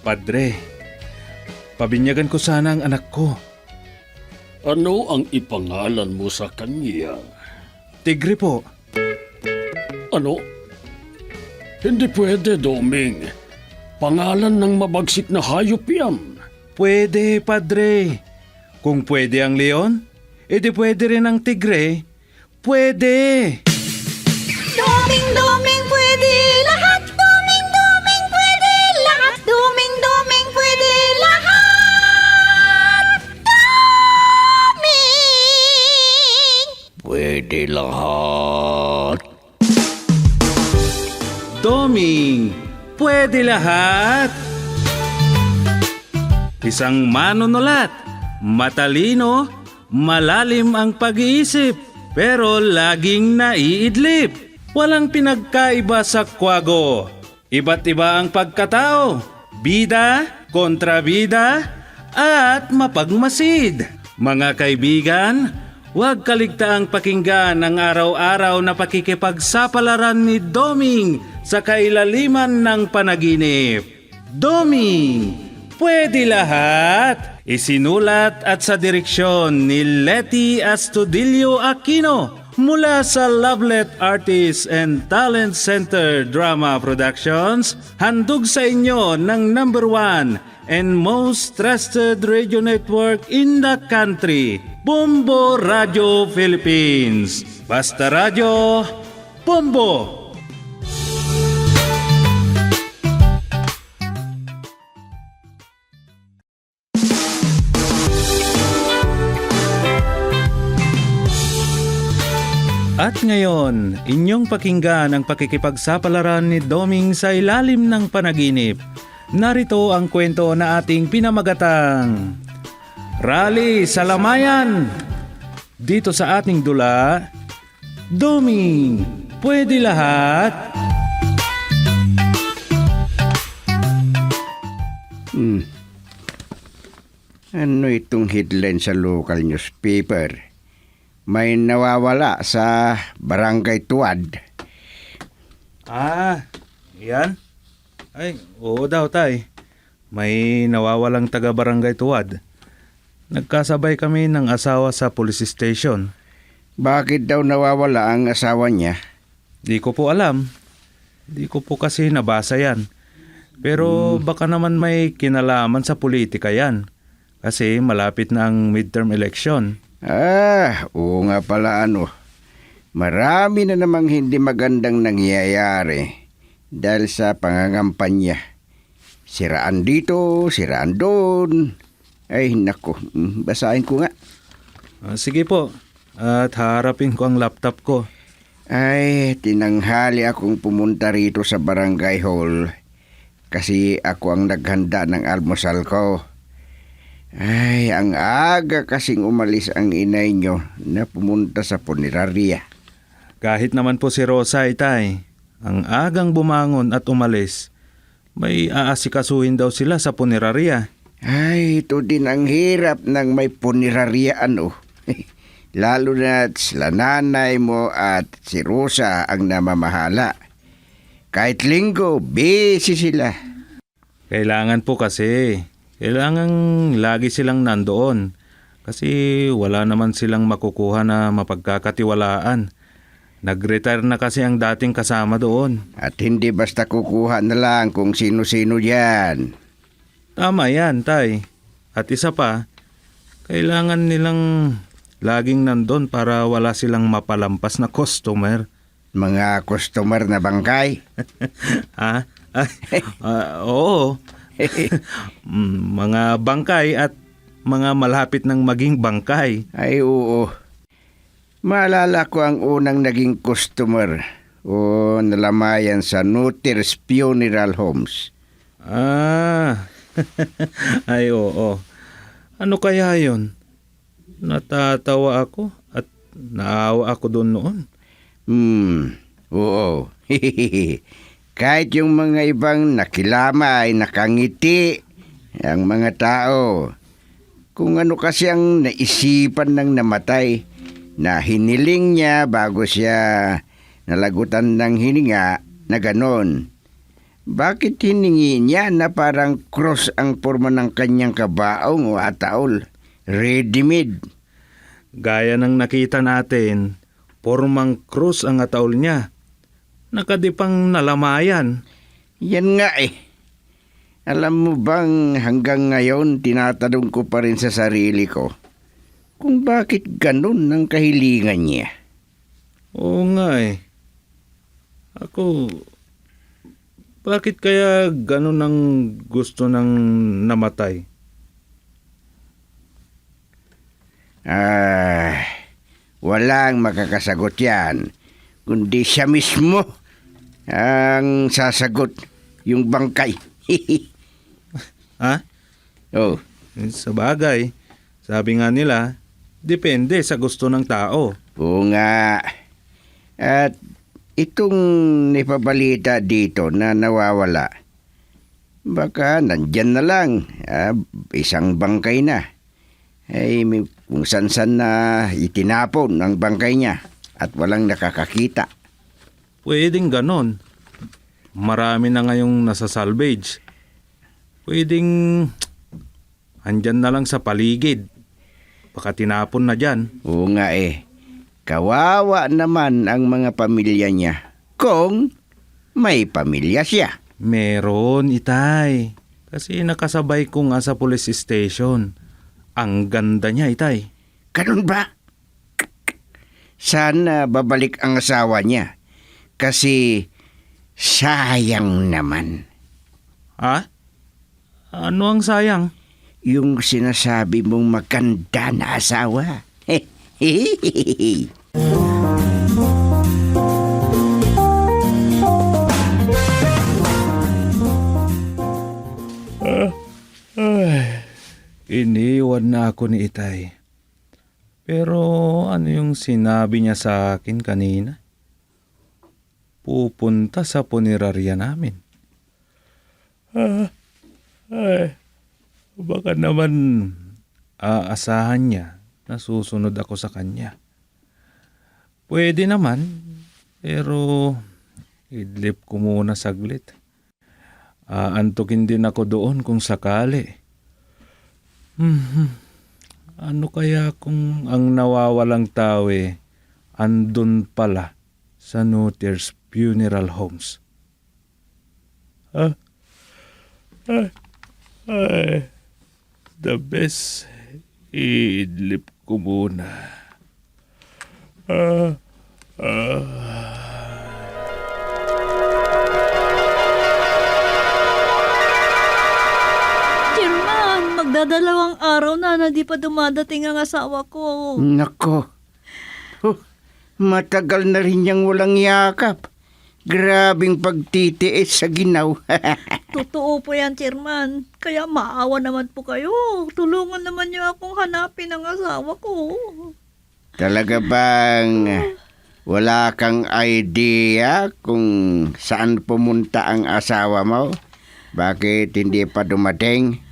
Padre, pabinyagan ko sana ang anak ko. Ano ang ipangalan mo sa kanya? Tigre po. Ano? Hindi pwede, Doming. Pangalan ng mabagsik na hayop yan. Pwede, Padre. Kung pwede ang leon, edi pwede rin ang tigre. Pwede! Doming pwede lahat. Doming pwede lahat. Doming pwede lahat. Doming! Pwede lahat. Doming, pwede lahat! Isang manunulat, matalino, malalim ang pag-iisip, pero laging naiidlip. Walang pinagkaiba sa kwago. Iba't iba ang pagkatao, bida, kontrabida, at mapagmasid. Mga kaibigan, huwag kaligtaang pakinggan ang araw-araw na pakikipagsapalaran ni Doming sa kailaliman ng panaginip. Doming, pwede lahat! Isinulat at sa direksyon ni Letty Astudillo Aquino mula sa Lovelet Artists and Talent Center Drama Productions, handog sa inyo ng #1 and most trusted radio network in the country, Bombo Radio Philippines. Basta Radio, Bombo! At ngayon, inyong pakinggan ang pakikipagsapalaran ni Doming sa ilalim ng panaginip. Narito ang kwento na ating pinamagatang Rally sa Lamayan. Dito sa ating dula, Doming, pwede lahat? Ano itong headline sa local newspaper? May nawawala sa Barangay Tuad. Yan? Ay, oo daw tay. May nawawalang taga-barangay Tuwad. Nagkasabay kami ng asawa sa police station. Bakit daw nawawala ang asawa niya? Di ko po alam. Di ko po kasi nabasa yan. Pero baka naman may kinalaman sa politika yan. Kasi malapit na ang midterm election. Oo nga pala Marami na namang hindi magandang nangyayari dahil sa pangangampanya. Siraan dito, siraan doon. Ay nako, basahin ko nga. Sige po, at harapin ko ang laptop ko. Ay, tinanghali akong pumunta rito sa barangay hall kasi ako ang naghanda ng almusal ko. Ay, ang aga kasing umalis ang inay nyo na pumunta sa punerarya. Kahit naman po si Rosa itay, ang agang bumangon at umalis, may aasikasuhin daw sila sa punerarya. Ay, ito din ang hirap ng may punerarya Lalo na sila nanay mo at si Rosa ang namamahala. Kahit linggo, busy sila. Kailangan po kasi. Kailangan lagi silang nandoon kasi wala naman silang makukuha na mapagkakatiwalaan. Nag-retire na kasi ang dating kasama doon. At hindi basta kukuha na lang kung sino-sino yan. Tama yan, tay. At isa pa, kailangan nilang laging nandun para wala silang mapalampas na customer. Mga customer na bangkay? Oo. Mga bangkay at mga malapit ng maging bangkay. Ay oo. Maalala ko ang unang naging customer o nalamayan sa Nutters Funeral Homes. Ay oo. Ano kaya yon? Natatawa ako at naawa ako doon noon. Oo. Kahit yung mga ibang nakilamay, nakangiti, ang mga tao. Kung ano kasi ang naisipan ng namatay na hiniling niya bago siya nalagutan ng hininga na ganon. Bakit hiningi niya na parang cross ang forma ng kanyang kabaong o ataol? Ready-made. Gaya ng nakita natin, formang krus ang ataol niya. Nakadipang nalamayan. Yan nga eh. Alam mo bang hanggang ngayon tinatanong ko pa rin sa sarili ko kung bakit ganun ang kahilingan niya. Oo nga eh. Ako, bakit kaya ganun ang gusto ng namatay? Walang makakasagot yan, kundi siya mismo ang sasagot, yung bangkay. Ha? Oh, Sa bagay, sabi nga nila, depende sa gusto ng tao. oo nga. At itong nipabalita dito na nawawala, baka nandyan na lang, isang bangkay na. Ay, kung san-san na itinapon ang bangkay niya at walang nakakakita. Pwedeng ganon. Marami na ngayong nasa salvage. Pwedeng andyan na lang sa paligid. Baka tinapon na dyan. Oo nga eh. Kawawa naman ang mga pamilya niya kung may pamilya siya. Meron, Itay. Kasi nakasabay ko nga sa police station. Ang ganda niya, Itay. Ganun ba? Sana babalik ang asawa niya. Kasi sayang naman. Ha? Ano ang sayang? Yung sinasabi mong maganda na asawa. Iniwan na ako ni Itay. Pero ano yung sinabi niya sa akin kanina? Pupunta sa punerarya namin. Baka naman aasahan niya na susunod ako sa kanya. Pwede naman, pero idlip ko muna saglit. Aantukin din ako doon kung sakali. Ano kaya kung ang nawawalang tao andun pala sa Nutier's Funeral Homes? The best, idlip ko muna. Chairman, magdadalawang araw na di pa dumadating ang asawa ko. Nako. Matagal na rin niyang walang yakap. Grabing pagtitiis sa ginaw. Totoo po yan, Chairman. Kaya maawa naman po kayo. Tulungan naman niyo akong hanapin ang asawa ko. Talaga bang wala kang idea kung saan pumunta ang asawa mo? Bakit hindi pa dumating?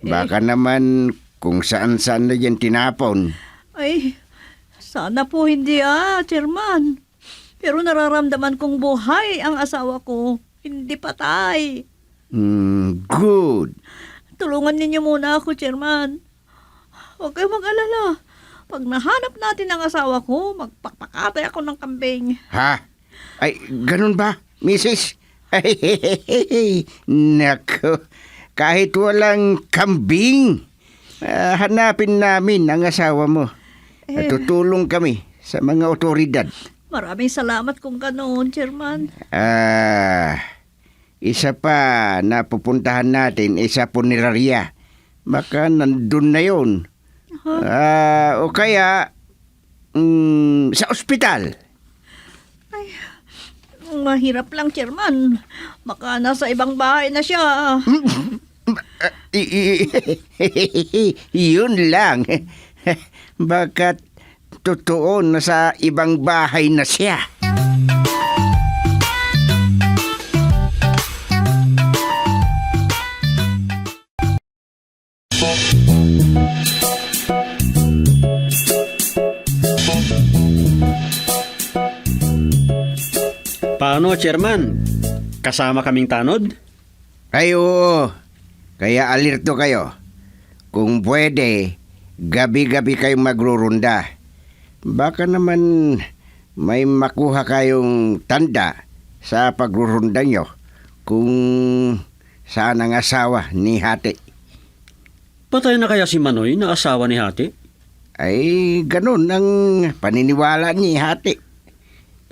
Baka naman kung saan-saan na yan tinapon. Ay, sana po hindi Chairman. Pero nararamdaman kong buhay ang asawa ko. Hindi patay. Good. Tulungan ninyo muna ako, Chairman. Huwag kayong mag-alala. Pag nahanap natin ang asawa ko, magpakpakatay ako ng kambing. Ha? Ay, ganun ba, Mrs.? Ay, nako. Kahit walang kambing, hanapin namin ang asawa mo. At tutulong kami sa mga otoridad. Maraming salamat kung ganoon, Chairman. Isa pa na pupuntahan natin, isa punerarya. Baka nandun na yun. O kaya, sa ospital. Mahirap lang, Chairman. Baka nasa ibang bahay na siya. Yun lang. Baka totoo na sa ibang bahay na siya. Paano, Chairman? Kasama kaming tanod? Ay oo, kaya alerto kayo. Kung pwede, gabi-gabi kayong magrurunda. Baka naman may makuha kayong tanda sa pagrurunda nyo kung saan ang asawa ni Hati. Patay na kaya si Manoy na asawa ni Hati? Ay, ganun ang paniniwala ni Hati.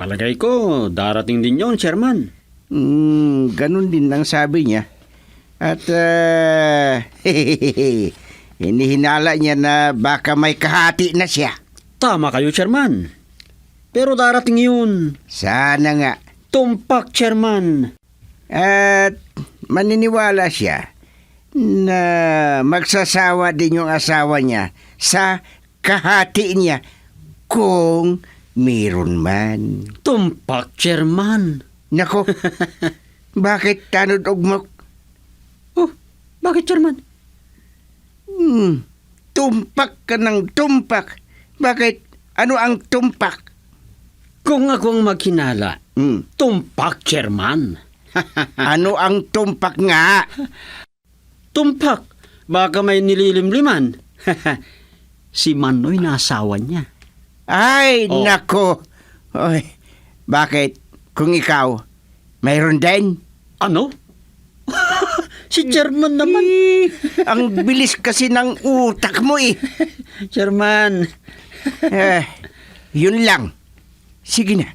Palagay ko, darating din yon, Chairman. Ganun din ang sabi niya. At hinihinala niya na baka may kahati na siya. Tama kayo, Chairman. Pero darating yun. Sana nga. Tumpak, Chairman. At maniniwala siya na magsasawa din yung asawa niya sa kahati niya kung meron man. Tumpak, Chairman. Nako, bakit tanod ugmok? Oh, bakit, Chairman? Tumpak ka ng tumpak. Bakit? Ano ang tumpak? Kung ako ang maghinala, Hmm. tumpak, Chairman. Ano ang tumpak nga? Tumpak, baka may nililimliman. Si Manoy na asawa niya. Ay, Oh. nako. Oy, bakit? Kung ikaw, mayroon din? Ano? Si Chairman naman. Ang bilis kasi ng utak mo eh. Chairman. Yun lang. Sige na.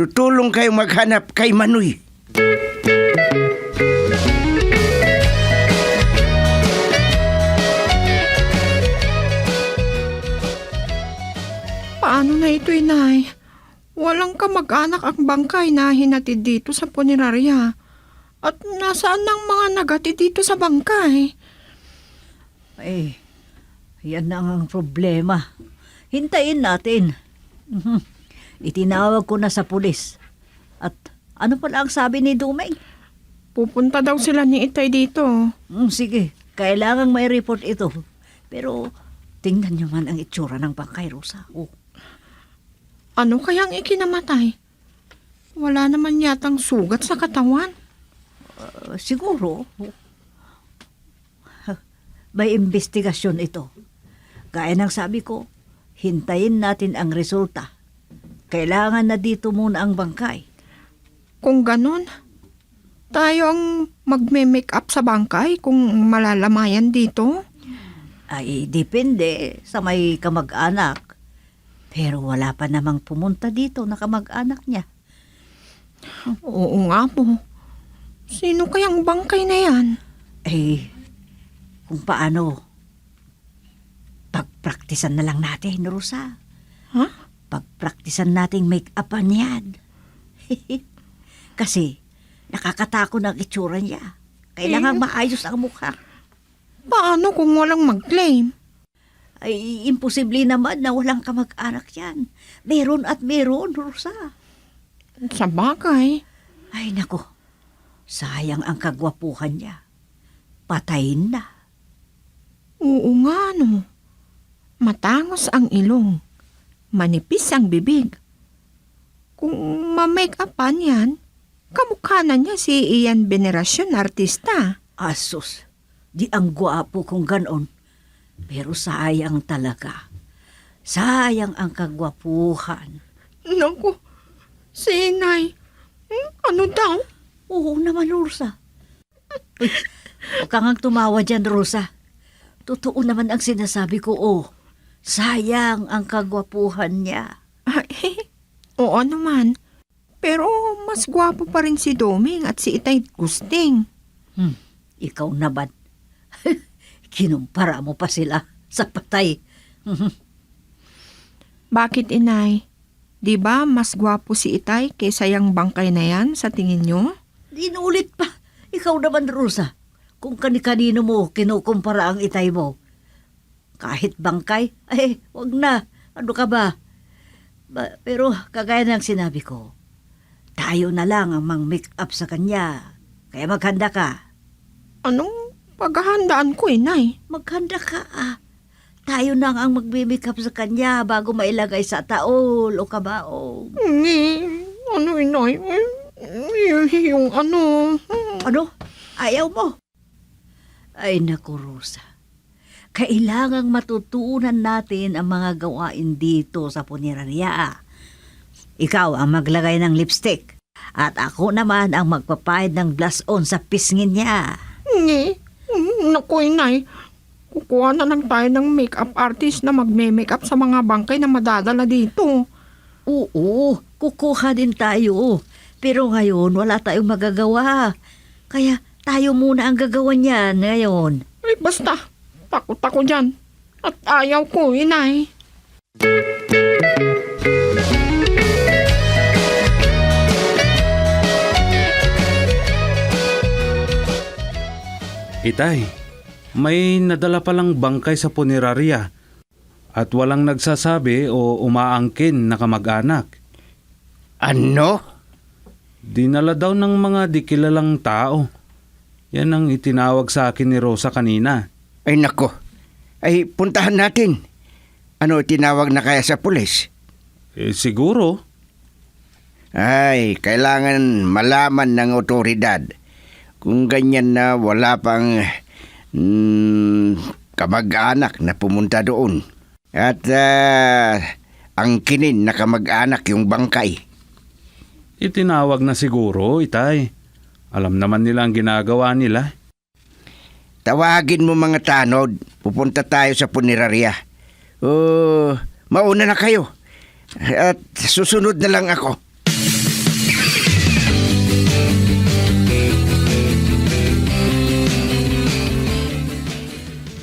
Tutulong kayo maghanap kay Manoy. Paano na ito, inay? Walang kamag-anak ang bangkay na hinatid dito sa punerarya. At nasaan ang mga nagatid dito sa bangkay? Eh, yan na ang problema. Hintayin natin. Itinawag ko na sa pulis. At ano pala ang sabi ni Dumeng? Pupunta daw sila ni Itay dito. Sige, kailangang may report ito. Pero tingnan niyo man ang itsura ng bangkay, Rosa. Oh. Ano kayang ikinamatay? Wala naman yatang sugat sa katawan. Siguro, may investigasyon ito. Gaya ng sabi ko, hintayin natin ang resulta. Kailangan na dito muna ang bangkay. Kung ganun, tayo ang magme-make up sa bangkay kung malalamayan dito. Ay, depende sa may kamag-anak. Pero wala pa namang pumunta dito na kamag-anak niya. Oo nga po. Sino kayang bangkay na yan? Eh, kung paano, pagpraktisan na lang natin, Rosa. Ha? Pagpraktisan nating make-upan yan. Kasi, nakakatakot ang itsura niya. Kailangan maayos ang mukha. Paano kung walang mag-claim? Ay, imposible naman na walang kamag-anak yan. Meron at meron, Rosa. Sa bagay. Ay, nako. Sayang ang kagwapuhan niya. Patayin na. Oo nga, no. Matangos ang ilong. Manipis ang bibig. Kung ma-make-upan yan, kamukha na niya si Ian Veneracion, artista. Asus, di ang gwapo kung ganon. Pero sayang talaga. Sayang ang kagwapuhan. Naku, si Inay. Ano daw? Oo naman, Rosa. Uy, huwag kang tumawa dyan, Rosa. Totoo naman ang sinasabi ko, oh. Sayang ang kagwapuhan niya. Ay, oo naman. Pero mas gwapo pa rin si Doming at si Itay Gusting. Ikaw naman. Kinumpara mo pa sila sa patay. Bakit, Inay? Di ba mas gwapo si Itay kaysa yung bangkay na yan sa tingin nyo? Inulit pa. Ikaw naman, Rosa. Kung kani-kanino mo kinukumpara ang itay mo. Kahit bangkay, ay, wag na. Ano ka ba? Pero kagaya ng sinabi ko, tayo na lang ang mang-make up sa kanya. Kaya maghanda ka. Anong paghahandaan ko, Inay? Maghanda ka ah. Tayo na ang magme-make up sa kanya bago mailagay sa taol o kabaong. Ano, Inay? Yung ano... Ano? Ayaw mo? Ay naku, Rosa. Kailangang matutunan natin ang mga gawain dito sa punerarya. Ikaw ang maglagay ng lipstick at ako naman ang magpapahid ng blush on sa pisngin niya. Nge, naku, inay. Kukuha na lang tayo ng makeup artist na magme-makeup sa mga bangkay na madadala dito. Oo, kukuha din tayo. Pero ngayon wala tayong magagawa. Kaya tayo muna ang gagawa niyan ngayon. Ay, basta. Takot ako dyan. At ayaw ko, inay. Itay, may nadala palang bangkay sa punerarya at walang nagsasabi o umaangkin na kamag-anak. Ano? Dinala daw ng mga di kilalang tao. Yan ang itinawag sa akin ni Rosa kanina. Ay nako. Ay puntahan natin. Ano tinawag na kaya sa pulis? Siguro. Ay, kailangan malaman ng otoridad. Kung ganyan na wala pang kamag-anak na pumunta doon. At angkinin na kamag-anak yung bangkay. Itinawag na siguro, Itay. Alam naman nila ang ginagawa nila. Tawagin mo mga tanod. Pupunta tayo sa punerarya. Oh, mauna na kayo. At susunod na lang ako.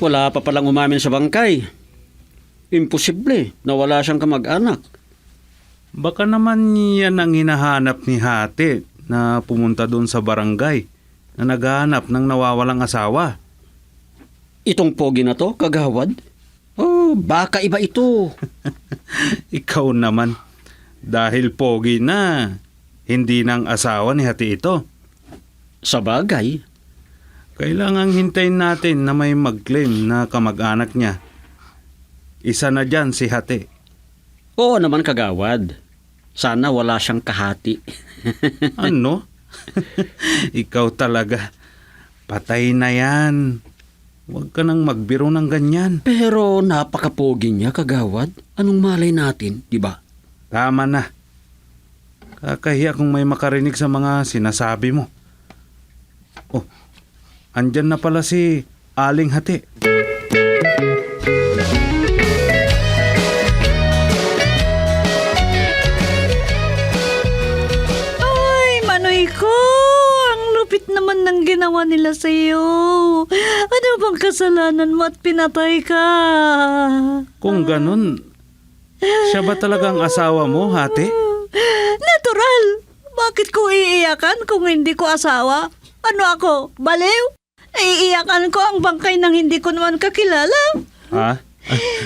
Wala pa palang umamin sa bangkay. Imposible na wala siyang kamag-anak. Baka naman yan ang hinahanap ni Hati na pumunta doon sa barangay na naghahanap ng nawawalang asawa. Itong pogi na to, kagawad? Oh, baka iba ito. Ikaw naman. Dahil pogi na, hindi nang asawa ni Hati ito. Sa bagay, Kailangang hintayin natin na may mag-claim na kamag-anak niya. Isa na dyan si Hati. oo naman kagawad. Sana wala siyang kahati. Ano? Ikaw talaga. Patay na yan. Huwag ka nang magbiro ng ganyan. Pero napakapogi niya, kagawad. Anong malay natin, di ba? Tama na. Kakahiya kung may makarinig sa mga sinasabi mo. Oh, andyan na pala si Aling Hati. Ay, Manoy ko! Ang lupit naman ng ginawa nila sa iyo. Ano bang kasalanan mo at pinatay ka? Kung ganun, siya ba talagang asawa mo, Hati? Natural! Bakit ko iiyakan kung hindi ko asawa? Ano ako, baliw? Iiyakan ko ang bangkay ng hindi ko naman kakilala. Ha?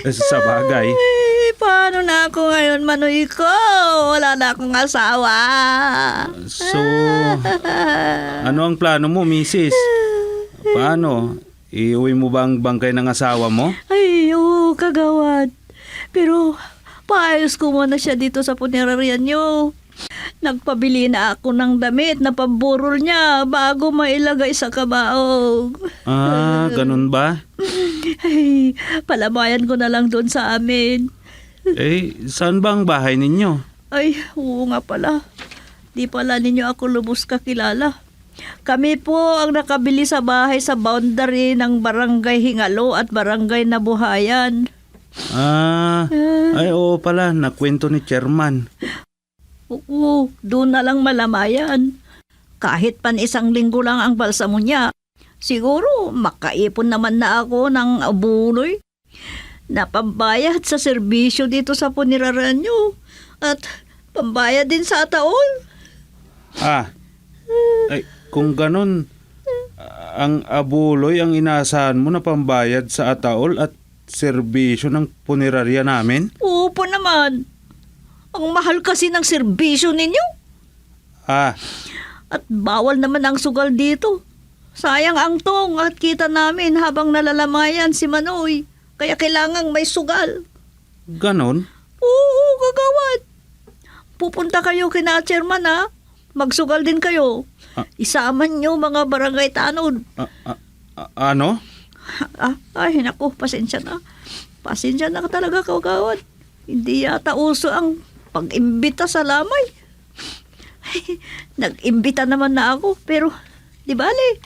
Sa bagay. Ay, paano na ako ngayon, Manoy ko? Wala na akong asawa. So, ano ang plano mo, misis? Paano? Iuwi mo ba ang bangkay ng asawa mo? Ay, oo, kagawad. Pero, paayos ko muna siya dito sa punerarya niyo. Nagpabili na ako ng damit na pamburol niya bago mailagay sa kabaong. Ah, ganun ba? Ay, palabayan ko na lang doon sa amin. Saan ba ang bahay ninyo? Ay, oo nga pala. Di pala ninyo ako lubos kakilala. Kami po ang nakabili sa bahay sa boundary ng Barangay Hingalo at Barangay Nabuhayan. Ay oo pala, nakwento ni Chairman. Oo, doon na lang malamayan. Kahit pan isang linggo lang ang balsamo niya, siguro makaipon naman na ako ng abuloy na pambayad sa serbisyo dito sa puniraran niyo at pambayad din sa ataol. Kung ganun, ang abuloy ang inaasahan mo na pambayad sa ataol at serbisyo ng punerarya namin? Oo po naman. Ang mahal kasi ng serbisyo ninyo. At bawal naman ang sugal dito. Sayang ang tong at kita namin habang nalalamayan si Manoy. Kaya kailangang may sugal. Ganon? Oo, kagawad. Pupunta kayo kina Chairman ha. magsugal din kayo. Ah. Isaman nyo mga barangay tanod. Ano? Ay, naku, pasensya na. Pasensya na talaga, kagawad. Hindi yata uso ang pag-imbita sa lamay. Nag-imbita naman na ako, pero di bale,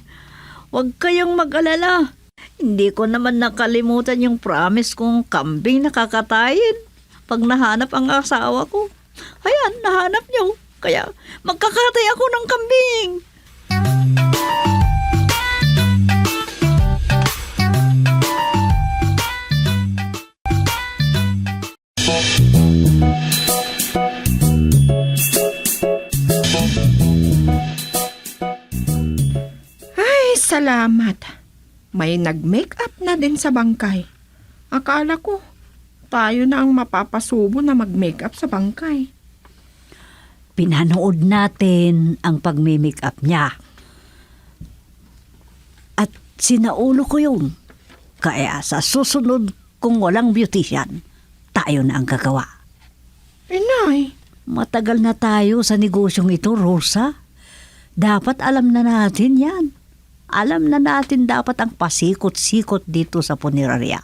huwag kayong mag-alala. Hindi ko naman nakalimutan yung promise kong kambing na kakatayin pag nahanap ang asawa ko. Ayan, nahanap nyo. Kaya magkakatay ako ng kambing. Ay, salamat. May nag-make-up na din sa bangkay. Akala ko, tayo na ang mapapasubo na mag-make-up sa bangkay. Pinanood natin ang pagme-make-up niya. At sinaulo ko yun. Kaya sa susunod kung walang beautician, tayo na ang gagawa. Inay, Matagal na tayo sa negosyong ito, Rosa. Dapat alam na natin yan. Alam na natin dapat ang pasikot-sikot dito sa punerarya.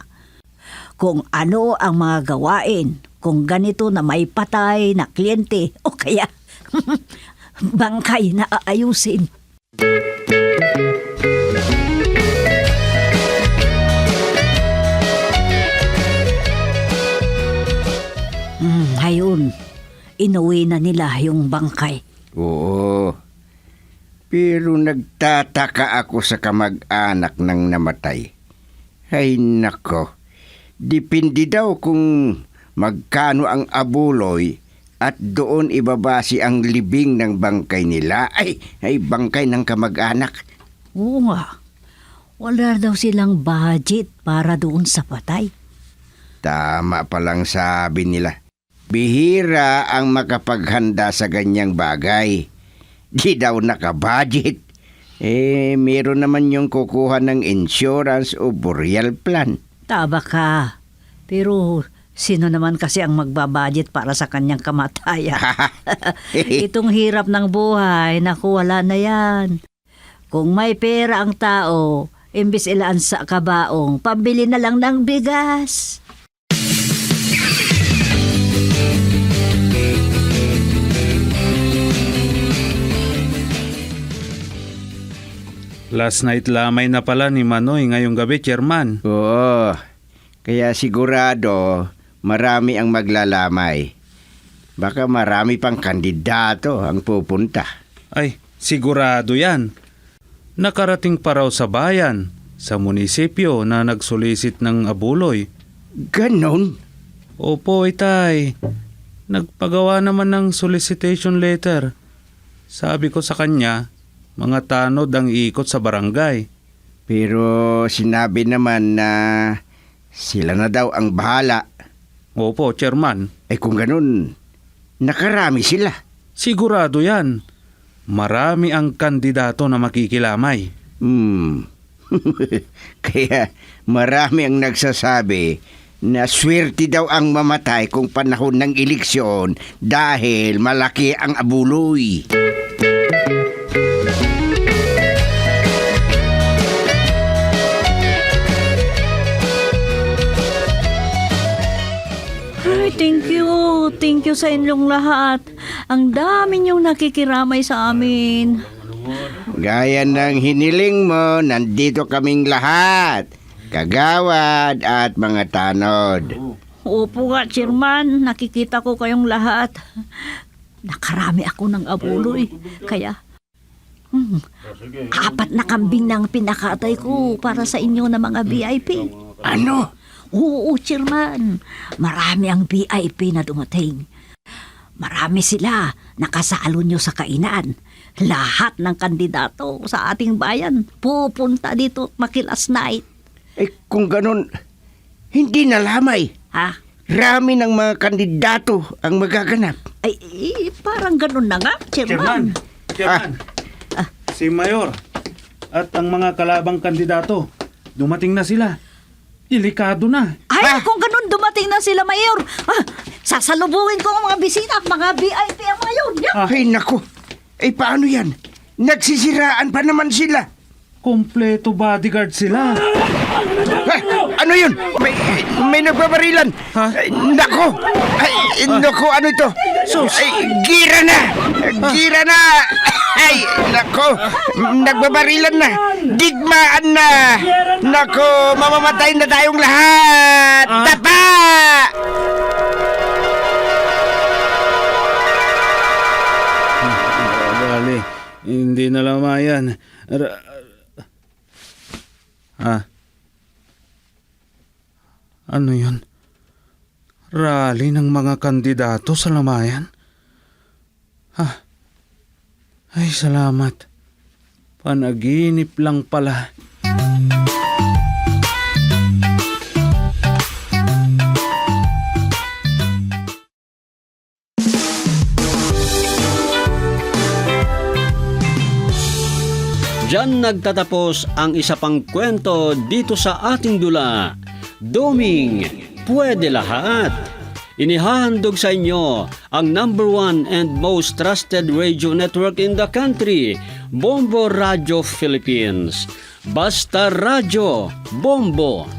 Kung ano ang mga gawain, kung ganito na may patay na kliyente o kaya bangkay na aayusin. Hayun, inuwi na nila yung bangkay. Oo. Pero nagtataka ako sa kamag-anak ng namatay. Ay nako, dipindi daw kung magkano ang abuloy at doon ibabasi ang libing ng bangkay nila. Ay bangkay ng kamag-anak. Oo nga, wala daw silang budget para doon sa patay. Tama palang sabi nila. Bihira ang makapaghanda sa ganyang bagay. Di daw nakabudget. Meron naman yung kukuha ng insurance o burial plan. Taba ka. Pero sino naman kasi ang magbabudget para sa kanyang kamatayan? Itong hirap ng buhay, naku, wala na yan. Kung may pera ang tao, imbis ilaan sa kabaong, pabili na lang ng bigas. Last night lamay na pala ni Manoy ngayong gabi, Chairman. Oo, kaya sigurado marami ang maglalamay. Baka marami pang kandidato ang pupunta. Ay, sigurado yan. Nakarating pa raw sa bayan, sa munisipyo na nagsolicit ng abuloy. Ganon? Opo, itay. Nagpagawa naman ng solicitation letter. Sabi ko sa kanya, mga tanod ang iikot sa barangay. Pero sinabi naman na sila na daw ang bahala. Opo, Chairman. Kung ganun, nakarami sila. Sigurado yan. Marami ang kandidato na makikilamay. Kaya marami ang nagsasabi na swerte daw ang mamatay kung panahon ng eleksyon dahil malaki ang abuloy. Ay, thank you. Thank you sa inyong lahat. Ang dami niyong nakikiramay sa amin. Gaya ng hiniling mo, nandito kaming lahat. Kagawad at mga tanod. Opo nga, Chairman. Nakikita ko kayong lahat. Nakarami ako ng abuloy. Kaya, 4 na kambing ng pinakatay ko para sa inyo na mga VIP. Ano? Oo, Chairman. Marami ang VIP na dumating. Marami sila nakasalo nyo sa kainan. Lahat ng kandidato sa ating bayan pupunta dito makilas night. Kung ganun, hindi na lamay. Ha? Rami ng mga kandidato ang magaganap. Ay, parang ganun na nga, Chairman. Chairman. Si Mayor at ang mga kalabang kandidato, dumating na sila. Delikado na. Ay, kung ganun dumating na sila, Mayor. Sasalubungin ko ang mga bisita, mga VIP ang mga yun. Ay, naku. Eh, paano yan? Nagsisiraan pa naman sila. Kompleto bodyguard sila. Ay, ano yun? May nagbabarilan. Ha? Ay, nako! Ay, nako, ano ito? Ay, gira na! Gira na! Ay, nako! Nagbabarilan na! Digmaan na! Nako, mamamatay na tayong lahat! Tapa! Bali, hindi na lamayan. Ano yun? Rally ng mga kandidato sa lamayan? Ay, salamat. Panaginip lang pala. Diyan nagtatapos ang isa pang kwento dito sa ating dula. Doming, pwede lahat. Inihahandog sa inyo ang #1 and most trusted radio network in the country, Bombo Radio Philippines. Basta Radio, Bombo.